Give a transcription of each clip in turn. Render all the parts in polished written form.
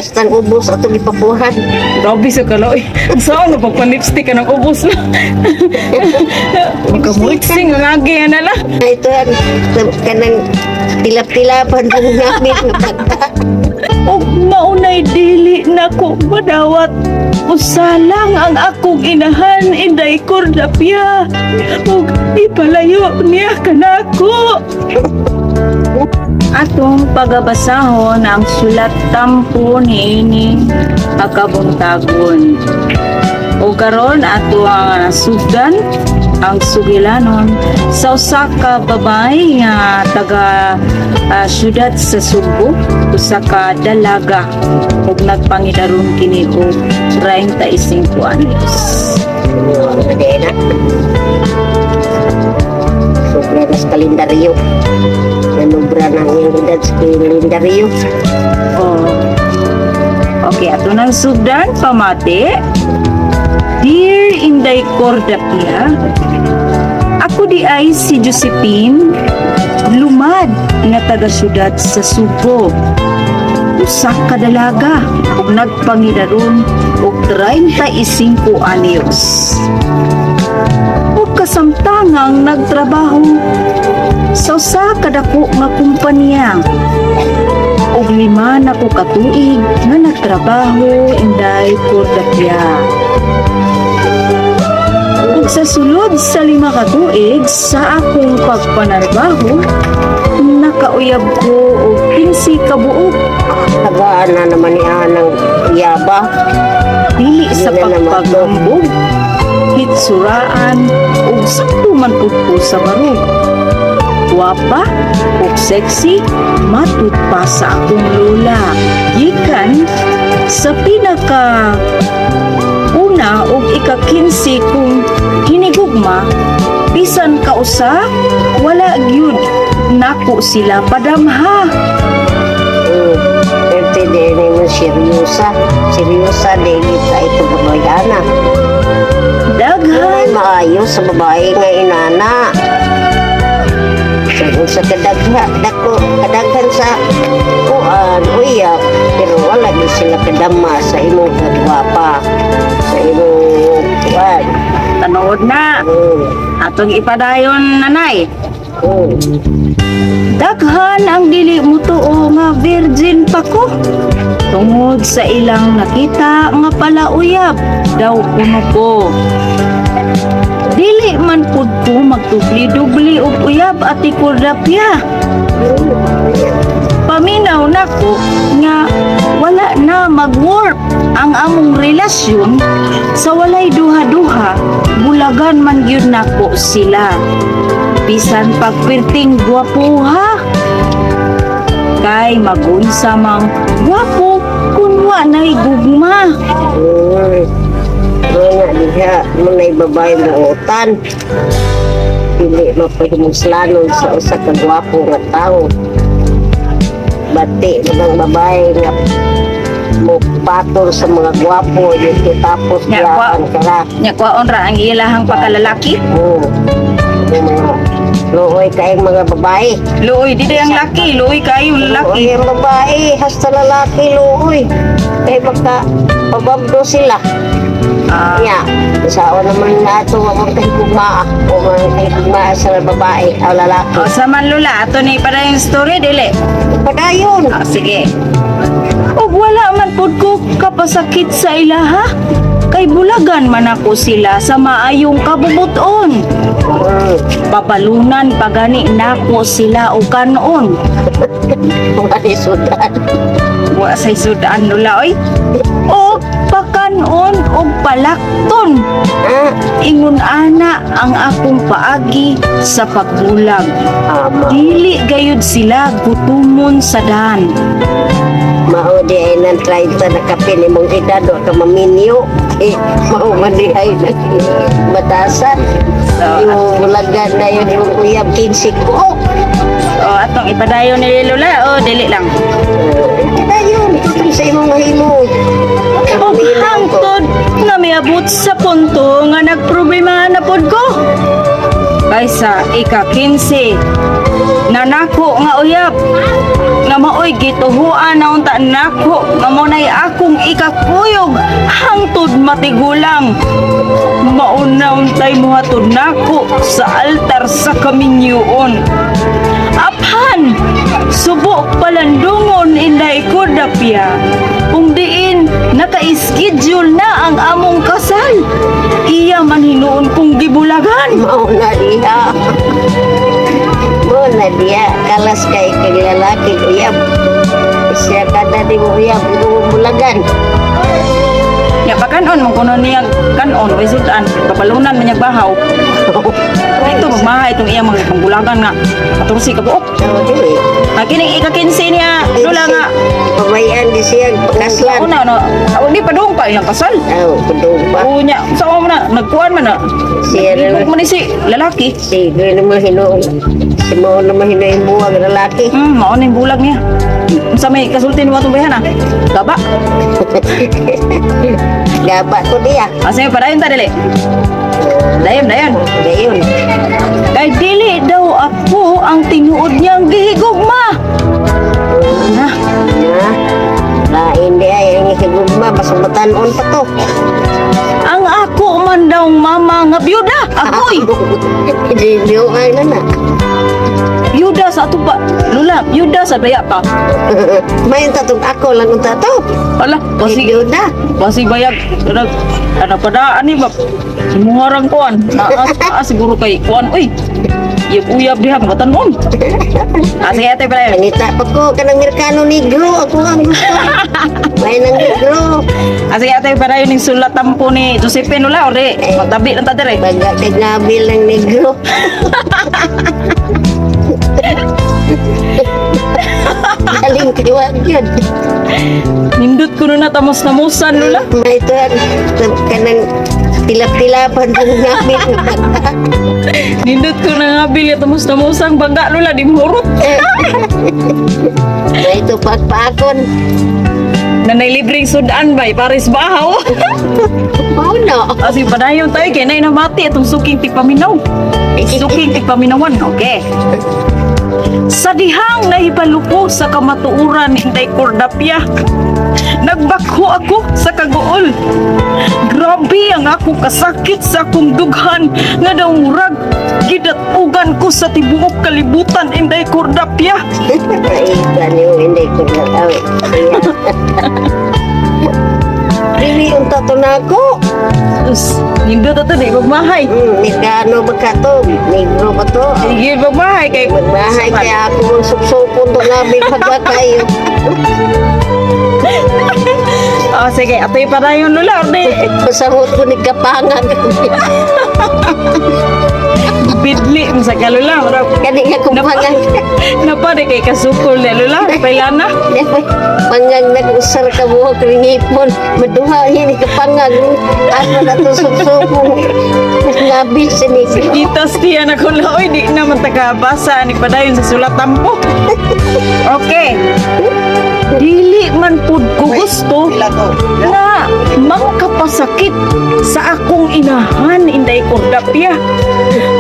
Hasta ubos ato gipapuhan. Grabe sa kaloy. Saan na pagpa-lipstick ka ng ubos na? Mixing ang agi na lang. Ito yan, kanang tilap-tilapan ng namin na bata. O maunay dili na ko madawat. Usalang ang akong inahan inday kordapya. O ipalayo niya kanako. Atong pagabasahon ang sulat tampo niini pagkabuntagon. O karon ato ang sugdan ang sugilanon sa usa ka babae nga taga syudad sa Subo, usa ka dalaga ug nagpangidaron kini og 35 anyos. Madena. Sobra na sa kalendaryo. Nanubra na ang edad sa kalendaryo. Oh. Okay, ato nang sugdan pamati. Dear Inday Cordapia, ako di ay si Josephine Lumad nga taga syudad sa Subo. Usa ka dalaga ug nagpangidaron og 35 anyos. Ug kasamtangang nagtrabaho sa usa ka dako nga kumpanya. Og 5 na ko katuig nga nagtrabaho Inday Cordapia. Ug sa sulod sa 5 ka tuig sa akong pagpanarbaho, nakauyab ko og 15 ka buok. Tagaan na naman niya ng yaba. Dili sa Hindi na naman pagpagambog, hitsuraan, ug sakto man pud ko sa barog. Guwapa ug sexy, matud pa sa akong lola. Gikan sa pinaka una ug ika-15 kong hinigugma, bisan kausa, wala gyud nako sila padamha. Pero din mo seryosa. Seryosa, daily tayo ito babayana. Daghan Ay, maayos sa babae nga inana. Sa kadaghan sa kuan, uyap. Pero wala din sila kadama sa imong kagwapa. Sa imong kuan. tanood na. Atong ipadayon nanay. Daghan ang dili mo tuo nga virgin pa ko. Tungod sa ilang nakita nga palauyab daw kuno ko. Dili man pud ko magtubli-dubli og uyab ati Cordapia. Paminaw nako nga wala na mag-work ang among relasyon sa walay duha-duha, bulagan man gyud nako sila. Bisan pagpirting gwapuha. Kay magunsa mang gwapo kun wa nay gugma. Mga diha, mga babae mo utan. Pili mapahimuslanon sa usa ka gwapo nga tao. Bati ng babae nga mo patol sa mga gwapo yung tapos Nya, kwa- ang kara. Nya kwaon ra ang ilahang pakalalaki. Yung mga looy kayong mga babae. Luoy di ang laki, luoy kayo Looy lalaki. ang babae, hasta lalaki looy. Kaya baka pababdo sila. Ah, Nya, sao naman na ito ang kahigugma o mga kahigugma sa babae o lalaki. o sa manlula ato ni para yung story dili. Padayon. Ah, sige. Og wala man pud ko kapasakit sa ilaha. Kay bulagan man ako sila sa maayong kabubuton. Papalunan pagani nako sila og kanon. Mga isudan. Wa say sudan nula oy. O pakanon og palakton. Ingon ana ang akong paagi sa pagbulag. Ama. Dili gayud sila gutumon sa dan. Maudi ay nang 30 na kape ni mong edad o ka maminyo. Maumandihay na batasan. So, Yung bulagan na yun, yung uyab 15 ko. o atong ipadayon ni Lola o dili lang. Padayon. Sa imong mahimo. Og hangtod na miabot sa punto nga nagproblema na pod ko. Kay ay sa ika-15 na nako nga uyab nga maoy gituhuan na unta nako nga mo nay akong ikakuyog hangtod matigulang mauna untay muhatod nako sa altar sa kaminyoon. Aphan subok palandungon inday ko dapya kung diin naka-schedule na ang among kasal iya man hinuon kong gibulagan. Mauna diha. Mauna diha. Kalas kay kay lalaki uyab. Siya kada di mo uyab bulagan. Ya pakanon mong kuno niya kanon o isudan kapalunan man niya bahaw. Ito magmahay itong iya mga pangbulagan nga katursi ka buok. Dili. Kining ika-15 niya lula nga Pamayan di siya pakaslan. una no di pa doon pa ilang kasal. Kudong pa. Unya sa mo na nagkuan man na. Siya Ibig na mo ni si lalaki. sige naman hinuon. Si mo naman hinuon buwag lalaki. Mao ning bulag niya. Sa may kasulti ni mo itong bayan Gaba. Gaba ko diya. Asa yung padayon ta dili. Dayon. Gayon. Kay dili daw ako ang tinuod niyang gihigugma. Na. Lain di ay ang ikigugma. Basumatanon pa to. Ang ako man daw mama nga byuda. Ako'y Hindi ay na na. byuda sa ato pa. Lula, byuda sa baya pa. May tatong ako lang ang tato. Wala, Sige na. Basi bayag ano padaan ni bab. Simuharang kuan. Siguro kay kuan uy. Uyab diha matanon. Sige ate pala. Manita pa ko kanang Merkano Negro. Ako ang gusto. May nang Negro. Sige ate para yun yung sulat tampo ni Josephine ula ore. Magtabi lang ta dire. Baga kay Nabil ng Negro. Galing kiwag yun. Nindot ko na tamos-namusan lula. May ito kanang tilap-tilapan ng namin. Nindot ko na nga bilya tamos-namusang baga lula di murot. May ito pagpakon. Nanay libreng sudan bay paris bahaw. Mau no. Asi padayon tayo kay nay namati itong suking tipaminaw. Suking tipaminawan. Okay. Sa dihang nahibaluko sa kamatuuran hintay kordapya. Nagbakho ako sa kaguol. Grabe ang ako kasakit sa akong dughan nga daw murag gidatugan ko sa tibuok kalibutan inday kordapya. Ay, ganyo hindi ko na. Dili yung tato na ako. Nindot ito di magmahay. Merkano ba ka to? Negro ba to? Sige magmahay kay Magbahay kaya ako mong suksupon to namin pagbakay. Sige, atoy para yung lula ordi. Pasahot ko ni Kapangag. Bidli mo sa kalula. Kani nga kumpangang. Napade kay kasukol na lula. Pailana. Pangang nag-usar ka buhok ring ipon. Maduha ni Kapangag. Ano na to suksupon. Nabil sinisip. Itas tiyan ako na. Oy, di naman takabasa ni padayon sa sulat tampo. Okay. Dili man pud ko gusto na magkapasakit sa akong inahan inday kordapya.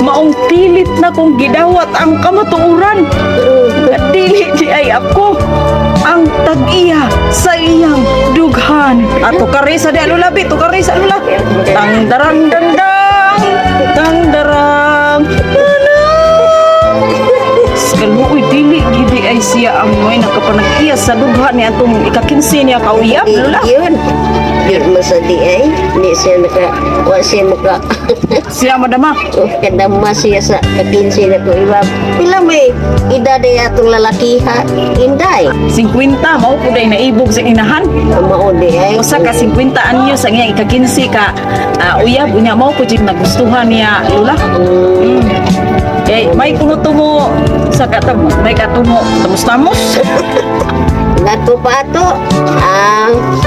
Maong pilit na kong gidawat ang kamatuuran. Dili di ay ako ang tag-iya sa iyang dughan. Ato karisa di alulabi, to karisa alula. Tang darang dandang, tang darang. Kaluoy dili gidi ay siya ang may nakapanag-iya sa dughan ni atong ika-15 niya kauyab lula. Yun. Yun mo sa di ay. Hindi siya wa siya maka. Siya madama. Kadama siya sa kakinsi na ko iba. Pila may edad ay atong lalaki ha. Inday. 50 mao pud ay naibog sa inahan. Mao di ay. Usa ka 50 anyo sa iya ika-15 ka uyab unya mao pud jud nagustuhan niya lula. May kumutumo sa katam, may katumo tamos-tamos. Gato pa ato.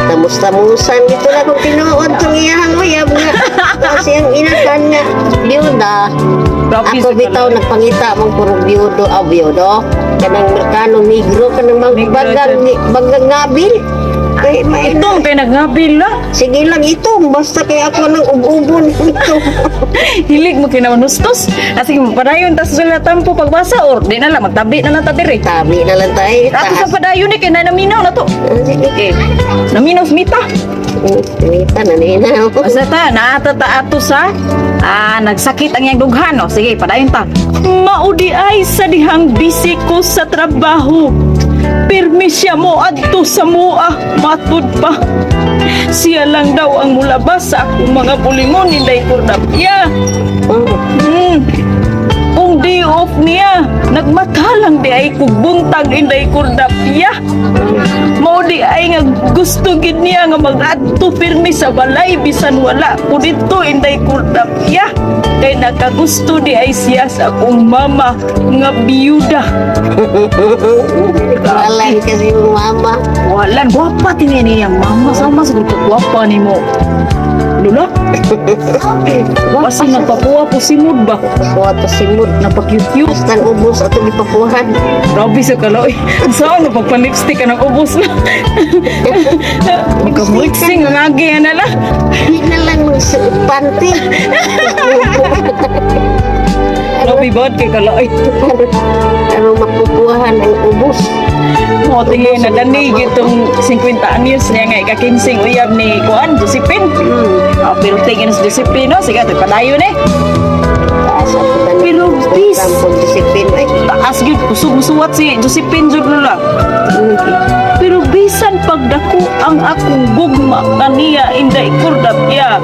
Tamus-tamusan dito na kung tinuod itong iyahang uyab nga. Kasi ang inakan nga, biyuda. Ako bitaw nagpangita mong puro biyudo. Kanang Merkano Negro, kanang bagang ngabil. Kay Itong kay nagnabil na. Sige lang ito, basta kaya ako nang ubon ito. Hilig mo kinamanustos. Sige, padayon tas sulatan po pagbasa or di na lang magtabi na lang ta diri. Tabi na lang tayo. Ato sa padayon ni kay naminaw na to. Sige. Okay. Naminaw smita. Kumita na nina. Basta ta naata ta ato sa nagsakit ang iyang dughan. O, sige, padayon ta. Maudi ay sa dihang busy ko sa trabaho. Pirmi siya mo adto sa mua, matud pa. Siya lang daw ang mulabas sa akong mga bulingon, inday kordapya. Kung day off niya, nagmatalang di ay kubuntag inday kordapya. Mao di ay nga gusto gid niya nga mag-adto pirmi sa balay bisan wala ko dito inday kordapya. Kay nakagusto di ay siya sa akong mama nga biyuda. Walang kasi yung mama. Walan, guwapa tingin niyang mama. Sama sa guwapa ni mo. Lula? Kasi nagpapuwa po si Mood ba? Pakuha to si Mood. Napag-cute-cute. Basta ubos ato gipapuhan. Grabe sa kaloy. Saan na pagpa-lipstick ka ng ubos na? Magka-mixing ang agi na lang. Hindi na lang panty. Grabe ba kay kaloy? Ano mapupuhan ang ubos. Mo tingin na danig itong 50 anyos niya nga ikakinsing uyab ni Kuan, Josephine. Pero tingin sa Josephine, no? Sige, ito padayon eh. Taas ako na Pero bis. Tampon disipin. Ay, Taas yun, kusog-suwat si Josephine Jud Lula. Pero bisan pagdako ang akong gugma kaniya inday kordapya.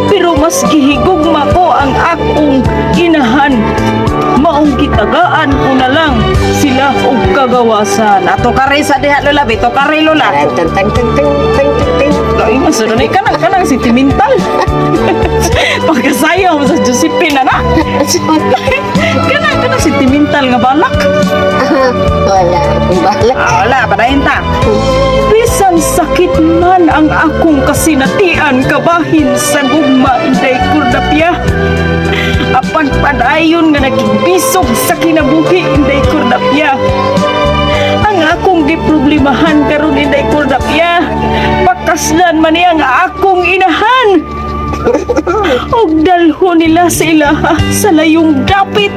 Pero mas gihigugma ko ang akong inahan. Maong kitagaan ko na lang sila og kagawasan. Ato kare sa diha Lola, bito kare Lola. tang tang tang tang tang tang. Ay, masunod ka na sentimental. Pagkasayaw mo sa Josephine na. Kana sentimental nga balak. Wala akong balak. Wala, padayon ta. Bisan sakit man ang akong kasinatian kabahin sa gugma inday kordapya. Apag padayon nga nakigbisog sa kinabuhi inday kordapya. Ang akong giproblemahan karon inday kordapya. Pakaslan man niya nga akong inahan. Og dalho nila sa ilaha sa layong dapit.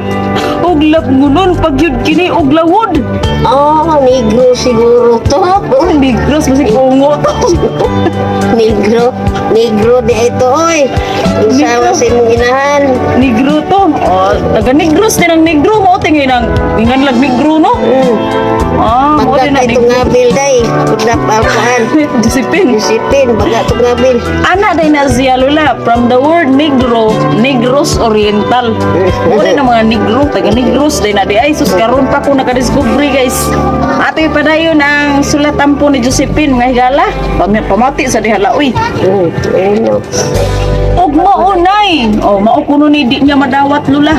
Og labngunon pagyud kini og lawod. Oh, negro siguro to. Negros masig ungo to. Negro di ito, oy. Isawa sa imong inahan. Negro to. Oh, taga Negros din ang negro mo tingin ang ingan lag negro no. Mo din Baga ang ito nga bil, day. Kudap alkohan. Josephine. Disipin, baga ito nga bil. Ana day na siya Lola from the word negro, Negros Oriental. Mo din ang mga negro, taga Negros day na di ay sus karon pa ko nakadiscovery guys. Ato padayon ang sulatan po ni Josephine nga higala. Pamati sa dihala uy. Ayun. Og maunay. Oh, mao kuno ni di niya madawat Lola.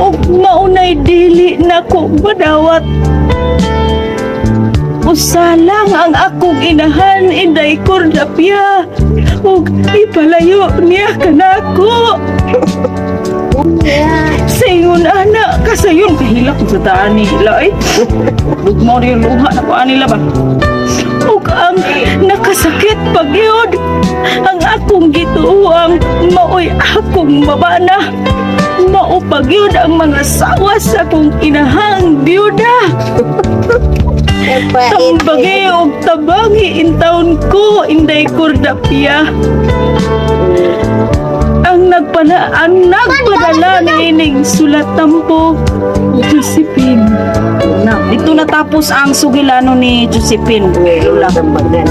Og maunay dili na ko madawat. Usalang ang akong inahan inday kordapya. Og ipalayo niya kanako. Sayon ana kasayon kahilak sa taan nila eh. Lugmo rin luha na ko nila ba? Ug ang nakasakit pagyod ang akong gituang maoy akong mabana. Mao pagyod ang mga sawa sa akong inahang biyuda. Tambagi og tabangi in taon ko inday kordapya. Ang nagpadala ni ining sulatampo Josephine. Dito natapos ang sugilano ni Josephine. Lola. Tambagan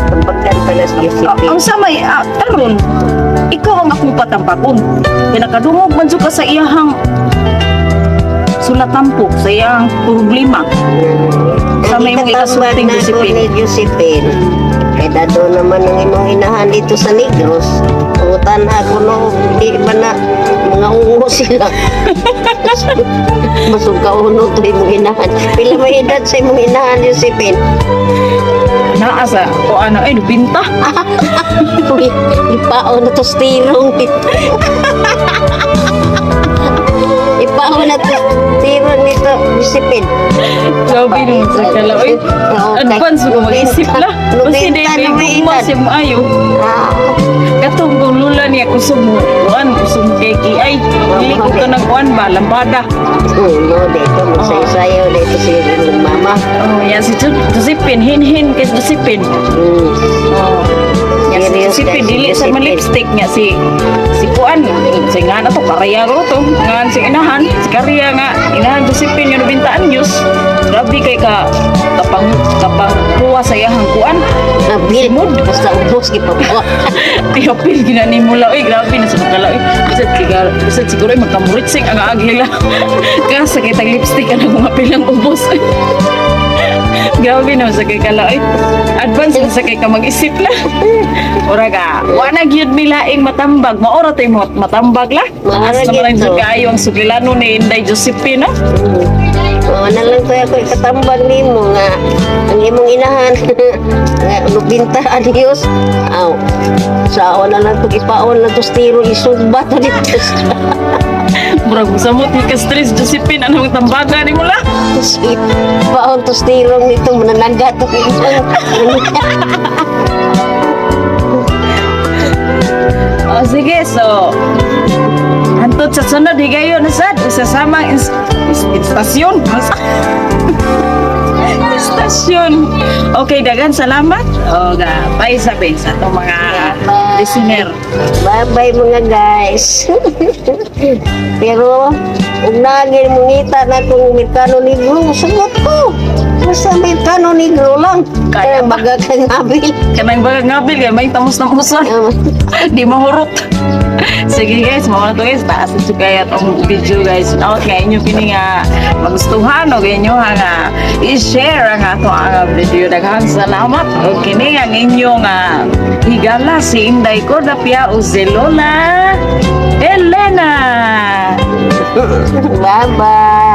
pala si Josephine. Ang samay, taron, ikaw ang akong patampakon. Pinakadungog man ka sa iyahang sulatampo, sa iyang problema. Sa may mga ikasulting Josephine. Ni Josephine. Kaya doon naman ang imong inahan dito sa Negros. Utan ako no, di ba na mga ungo sila. Masog ka uno to imong inahan. Pila may edad sa imong inahan, Josephine? Naasa, o ano, ay, binta. Uy, ipaon na to stirong. Ipaon na to Tiro nito, disipin. Grabe naman sa kalaoy. Advance ko mag-isip la. Kasi di may si maayo. Ah, Katong kung lula niya kusumuan, kusumukeki. Ay, hindi ko ka ng kuan ba, lambada. no, dito, masaya-sayaw dito si mama. Oh, yan si Josepin, hin-hin kay Josepin. Oh. Yan si Serious, Josepin, guys, dili sa Josepin. malipstick niya si kuan. Si nga na to, karaya ko to. Nga si inahan, si karaya nga. Inahan Josepin yung bintaan Diyos. Grabe kay kapang kuha sa iyahang kuan. Nabil, Mood. basta ubos kita po. Tiapil ginani mo la. Uy, grabe na sa pagkala. Bisad siguro ay magkamuritsing ang agila. Kaya sakit ang lipstick ka na kung pilang ubos. Grabe na sa kay kala. Advance na sa kay ka mag-isip la. Ora ka, wala gyud milaing matambag. Maora tay mo matambag la. Maora Asa man gyud jud to. kaayo ang sugilano ni Inday Josephine. Oo, na lang ko ako ikatambag ni mo nga ang imong inahan nga lubinta adios. Aw. Sa ako na lang to ipaon na to stiro isugba to dito. Murag samot ni ka stress Josephine anong tambaga ni mo la. Ipaon to stiro nito mananaga to O sige, so hantod sa sunod higayon na sad sa samang istasyon. Istasyon. Okay, dagan salamat. O ga, bye sabi sa itong mga listener. Bye-bye mga guys. Pero, kung naging mungita na kung Amerikano Negro, sagot ko. Basta Amerikano Negro lang. Kaya Kaya ba? baga kang habil. Kanang baga ngabil, kaya may tamos na muson. Di mahurot. Sige guys, mga to guys, taas ito kaya itong video guys. Out kaya inyo pini nga magustuhan o kaya inyo nga i-share ang ato ang video. Daghang salamat. O kini ang inyong higala si Inday ko Dapia o si Lola Elena. Bye-bye.